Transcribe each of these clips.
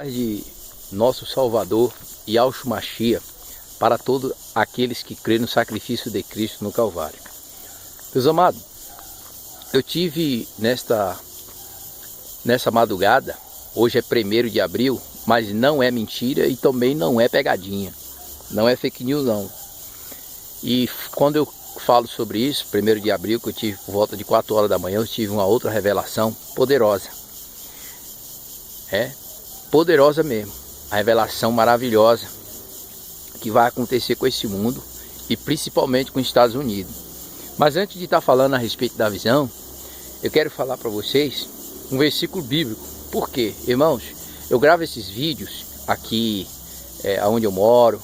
De nosso Salvador Yahshua Mashiach para todos aqueles que creem no sacrifício de Cristo no Calvário. Meus amados, eu tive nessa madrugada, hoje é 1º de abril, mas não é mentira e também não é pegadinha, não é fake news não. E quando eu falo sobre isso, 1º de abril, que eu tive por volta de 4 horas da manhã, eu tive uma outra revelação poderosa. Poderosa mesmo, a revelação maravilhosa que vai acontecer com esse mundo e principalmente com os Estados Unidos. Mas antes de estar falando a respeito da visão, eu quero falar para vocês um versículo bíblico. Por quê? Irmãos, eu gravo esses vídeos aqui onde eu moro,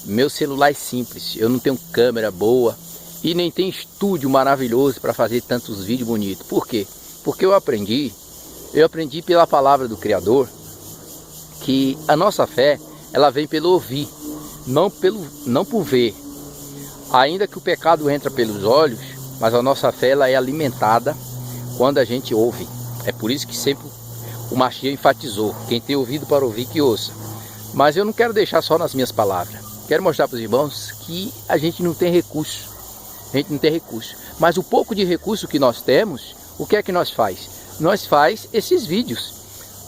meu celular é simples, eu não tenho câmera boa e nem tenho estúdio maravilhoso para fazer tantos vídeos bonitos. Por quê? Porque eu aprendi pela palavra do Criador que a nossa fé, ela vem pelo ouvir, não por ver. Ainda que o pecado entra pelos olhos, mas a nossa fé ela é alimentada quando a gente ouve. É por isso que sempre o Mashiach enfatizou, quem tem ouvido para ouvir que ouça. Mas eu não quero deixar só nas minhas palavras. Quero mostrar para os irmãos que a gente não tem recurso. Mas o pouco de recurso que nós temos, o que é que nós faz? Nós faz esses vídeos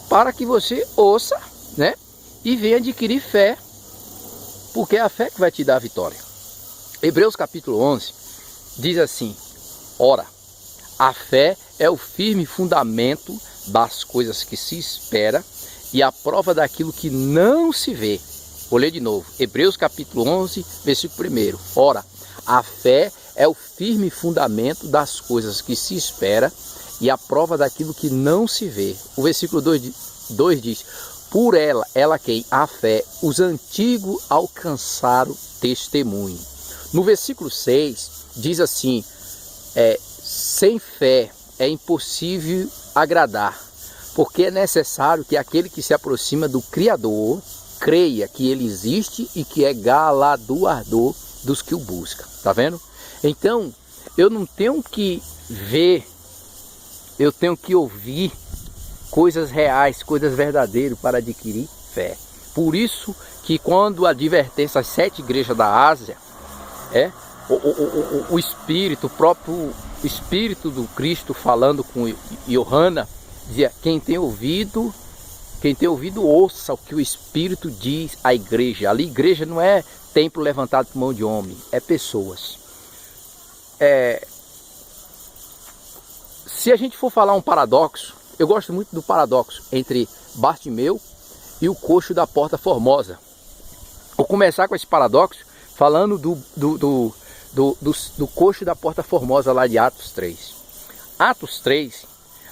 para que você ouça, e venha adquirir fé, porque é a fé que vai te dar a vitória. Hebreus capítulo 11 diz assim: ora, a fé é o firme fundamento das coisas que se espera e a prova daquilo que não se vê. Vou ler de novo, Hebreus capítulo 11, versículo 1. Ora, a fé é o firme fundamento das coisas que se espera e a prova daquilo que não se vê. O versículo 2 diz: por ela quem? A fé, os antigos alcançaram testemunho. No versículo 6 diz assim: sem fé é impossível agradar, porque é necessário que aquele que se aproxima do Criador creia que ele existe e que é galardoador dos que o buscam. Tá vendo? Então, eu não tenho que ver, eu tenho que ouvir coisas reais, coisas verdadeiras para adquirir fé. Por isso que quando a advertência às 7 igrejas da Ásia, o Espírito, o próprio Espírito do Cristo falando com Yohana, dizia: quem tem ouvido ouça o que o Espírito diz à igreja. Ali igreja não é templo levantado por mão de homem, é pessoas. Se a gente for falar um paradoxo, eu gosto muito do paradoxo entre Bartimeu e o coxo da Porta Formosa. Vou começar com esse paradoxo falando do coxo da Porta Formosa lá de Atos 3. Atos 3,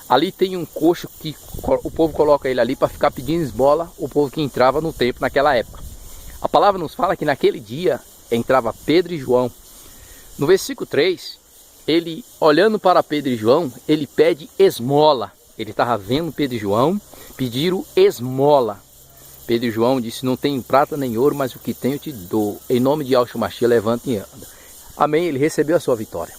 ali tem um coxo que o povo coloca ele ali para ficar pedindo esmola, o povo que entrava no templo naquela época. A palavra nos fala que naquele dia entrava Pedro e João. No versículo 3, ele olhando para Pedro e João, ele pede esmola. Ele estava vendo Pedro e João pediram esmola. Pedro e João disse: não tenho prata nem ouro, mas o que tenho eu te dou. Em nome de Yahshua Mashiach, levanta e anda. Amém, ele recebeu a sua vitória.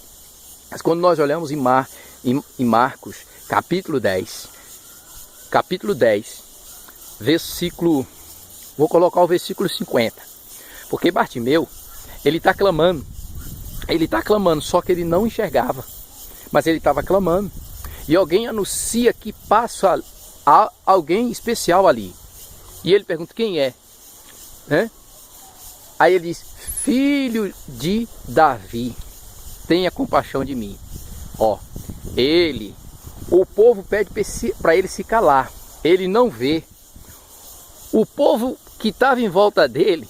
Mas quando nós olhamos em Marcos, capítulo 10, versículo, vou colocar o versículo 50. Porque Bartimeu, ele está clamando, só que ele não enxergava, mas ele estava clamando. E alguém anuncia que passa alguém especial ali. E ele pergunta: quem é? Aí ele diz: filho de Davi, tenha compaixão de mim. O povo pede para ele se calar. Ele não vê. O povo que estava em volta dele,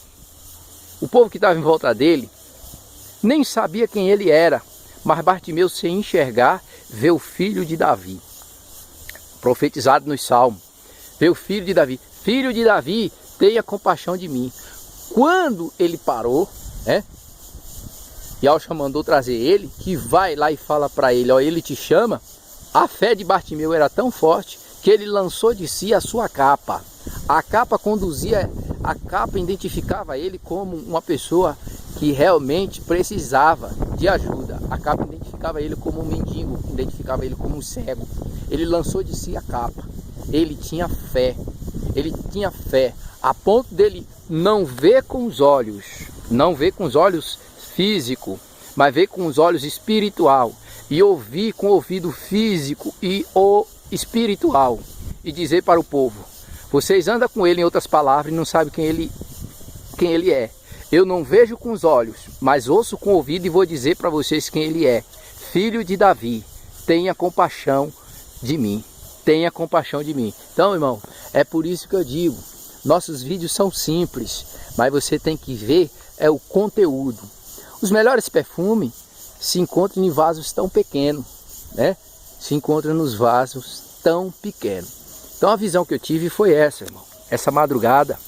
nem sabia quem ele era. Mas Bartimeu, sem enxergar, vê o filho de Davi, profetizado nos Salmos. Vê o filho de Davi: filho de Davi, tenha compaixão de mim. Quando ele parou, Yahshua mandou trazer ele, que vai lá e fala para ele: ele te chama. A fé de Bartimeu era tão forte que ele lançou de si a sua capa. A capa identificava ele como uma pessoa que realmente precisava de ajuda. A capa identificava ele como um mendigo, identificava ele como um cego. Ele lançou de si a capa. Ele tinha fé. ele tinha fé, a ponto dele não ver com os olhos, não ver com os olhos físicos, mas ver com os olhos espiritual, e ouvir com o ouvido físico e o espiritual, e dizer para o povo: vocês andam com ele, em outras palavras, e não sabem quem ele é. Eu não vejo com os olhos, mas ouço com o ouvido e vou dizer para vocês quem ele é. Filho de Davi, tenha compaixão de mim. Tenha compaixão de mim. Então, irmão, é por isso que eu digo, nossos vídeos são simples, mas você tem que ver é o conteúdo. Os melhores perfumes se encontram em vasos tão pequenos, né? Se encontram nos vasos tão pequenos. Então a visão que eu tive foi essa, irmão. Essa madrugada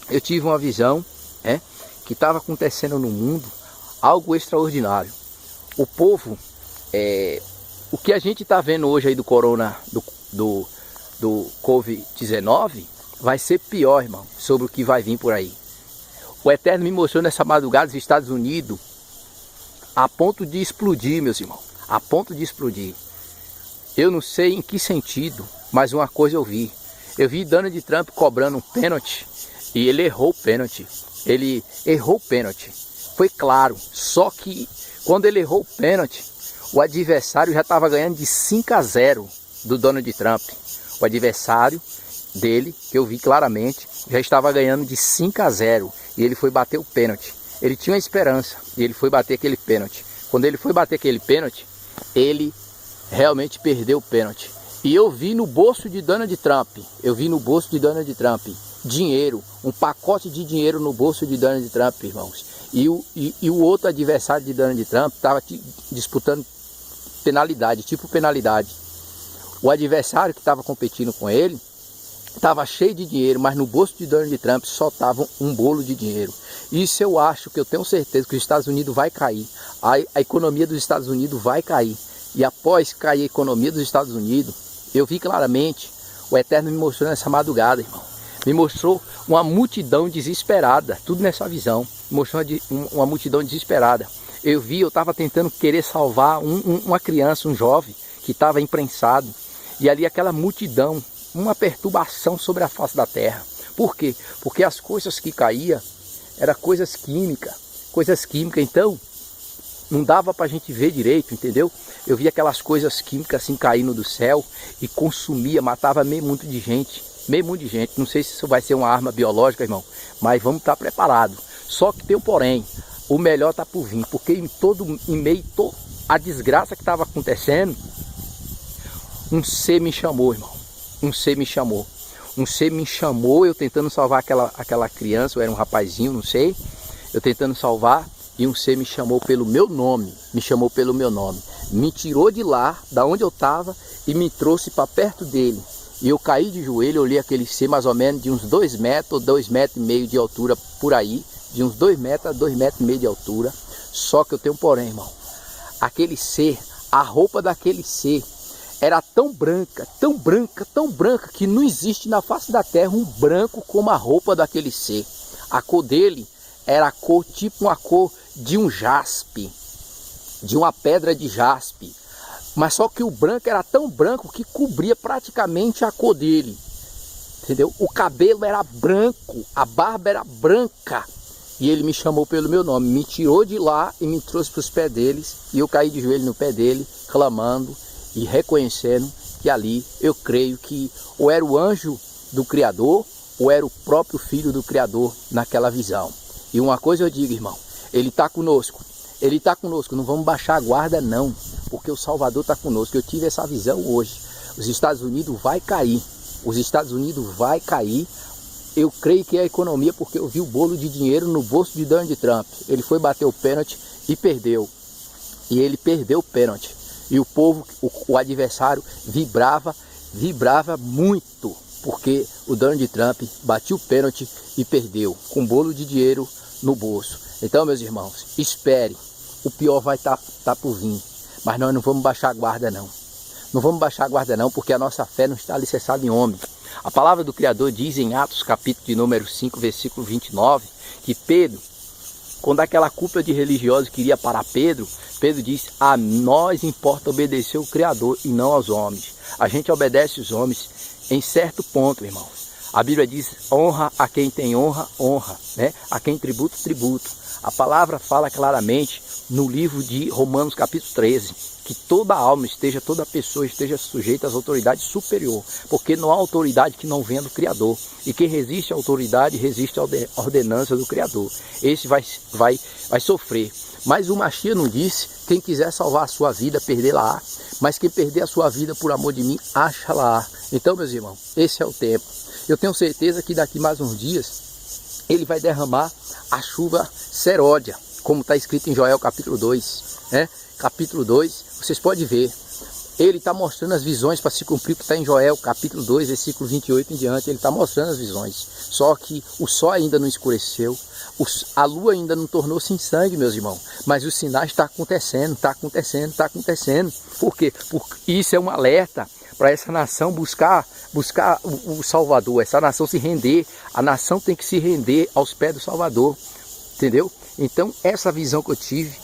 eu tive uma visão, que estava acontecendo no mundo algo extraordinário. O povo, o que a gente está vendo hoje aí do corona, do Covid-19, vai ser pior, irmão, sobre o que vai vir por aí. O Eterno me mostrou nessa madrugada os Estados Unidos a ponto de explodir, meus irmãos, a ponto de explodir. Eu não sei em que sentido, mas uma coisa eu vi. Eu vi Donald Trump cobrando um pênalti e ele errou o pênalti. Ele errou o pênalti. Foi claro, só que quando ele errou o pênalti, o adversário já estava ganhando de 5-0 do Donald Trump. O adversário dele, que eu vi claramente, já estava ganhando de 5-0 e ele foi bater o pênalti. Ele tinha uma esperança e ele foi bater aquele pênalti. Quando ele foi bater aquele pênalti, ele realmente perdeu o pênalti. E eu vi no bolso de Donald Trump, dinheiro, um pacote de dinheiro no bolso de Donald Trump, irmãos. E o outro adversário de Donald Trump estava disputando penalidade, tipo penalidade. O adversário que estava competindo com ele estava cheio de dinheiro, mas no bolso de Donald Trump só estava um bolo de dinheiro. Isso eu acho, que eu tenho certeza que os Estados Unidos vai cair. A economia dos Estados Unidos vai cair. E após cair a economia dos Estados Unidos, eu vi claramente, o Eterno me mostrou nessa madrugada, irmão. Me mostrou uma multidão desesperada, tudo nessa visão. Me mostrou uma multidão desesperada. Eu estava tentando querer salvar uma criança, um jovem, que estava imprensado. E ali aquela multidão, uma perturbação sobre a face da terra. Por quê? Porque as coisas que caíam eram coisas químicas. Então não dava para a gente ver direito, entendeu? Eu vi aquelas coisas químicas assim caindo do céu e consumia, matava meio mundo de gente. Não sei se isso vai ser uma arma biológica, irmão, mas vamos estar preparados. Só que tem um porém, o melhor está por vir, porque em meio a desgraça que estava acontecendo, um ser me chamou, irmão. Um ser me chamou, eu tentando salvar aquela criança, eu era um rapazinho, não sei, eu tentando salvar, e um ser me chamou pelo meu nome, me tirou de lá, da onde eu estava, e me trouxe para perto dele. E eu caí de joelho, olhei aquele ser mais ou menos de uns 2 metros, 2,5 metros de altura por aí, de uns 2 metros a 2,5 metros de altura. Só que eu tenho um porém, irmão. Aquele ser, a roupa daquele ser era tão branca, que não existe na face da terra um branco como a roupa daquele ser. A cor dele era a cor, tipo uma cor de um jaspe, de uma pedra de jaspe. Mas só que o branco era tão branco que cobria praticamente a cor dele. Entendeu? O cabelo era branco, a barba era branca. E ele me chamou pelo meu nome, me tirou de lá e me trouxe para os pés deles. E eu caí de joelho no pé dele, clamando e reconhecendo que ali eu creio que ou era o anjo do Criador ou era o próprio Filho do Criador naquela visão. E uma coisa eu digo, irmão, ele está conosco, não vamos baixar a guarda não, porque o Salvador está conosco. Eu tive essa visão hoje, os Estados Unidos vai cair, eu creio que é a economia, porque eu vi o bolo de dinheiro no bolso de Donald Trump. Ele foi bater o pênalti e perdeu, e ele perdeu o pênalti. E o povo, o adversário, vibrava muito, porque o Donald Trump bateu o pênalti e perdeu, com um bolo de dinheiro no bolso. Então, meus irmãos, espere, o pior vai estar por vir, mas nós não vamos baixar a guarda não. Não vamos baixar a guarda não, porque a nossa fé não está alicerçada em homem. A palavra do Criador diz em Atos, capítulo de número 5, versículo 29, que Pedro, quando aquela cúpula de religiosos queria parar Pedro, Pedro disse: a nós importa obedecer o Criador e não aos homens. A gente obedece os homens em certo ponto, irmãos. A Bíblia diz, honra a quem tem honra, honra, né? A quem tributo, tributo. A palavra fala claramente no livro de Romanos capítulo 13, que toda alma toda pessoa esteja sujeita às autoridades superiores, porque não há autoridade que não venha do Criador. E quem resiste à autoridade, resiste à ordenança do Criador. Esse vai sofrer. Mas o Mashiach não disse, quem quiser salvar a sua vida, perdê-la-á. Mas quem perder a sua vida por amor de mim, acha-la-á. Então, meus irmãos, esse é o tempo. Eu tenho certeza que daqui mais uns dias, ele vai derramar a chuva seródia, como está escrito em Joel capítulo 2, né? Capítulo 2, vocês podem ver. Ele está mostrando as visões para se cumprir o que está em Joel capítulo 2, versículo 28 em diante. Ele está mostrando as visões. Só que o sol ainda não escureceu, a lua ainda não tornou-se em sangue, meus irmãos. Mas os sinais estão acontecendo, está acontecendo, está acontecendo. Por quê? Porque isso é um alerta para essa nação buscar o Salvador, essa nação se render. A nação tem que se render aos pés do Salvador, entendeu? Então essa visão que eu tive,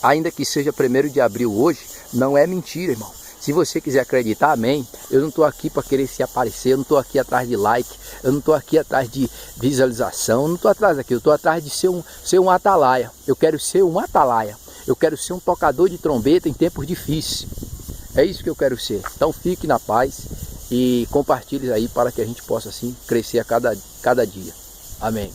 ainda que seja 1º de abril hoje, não é mentira, irmão. Se você quiser acreditar, amém. Eu não estou aqui para querer se aparecer, eu não estou aqui atrás de like, eu não estou aqui atrás de visualização, eu não estou atrás daqui, eu estou atrás de ser um atalaia. Eu quero ser um atalaia, eu quero ser um tocador de trombeta em tempos difíceis. É isso que eu quero ser. Então fique na paz e compartilhe aí para que a gente possa assim crescer a cada dia. Amém.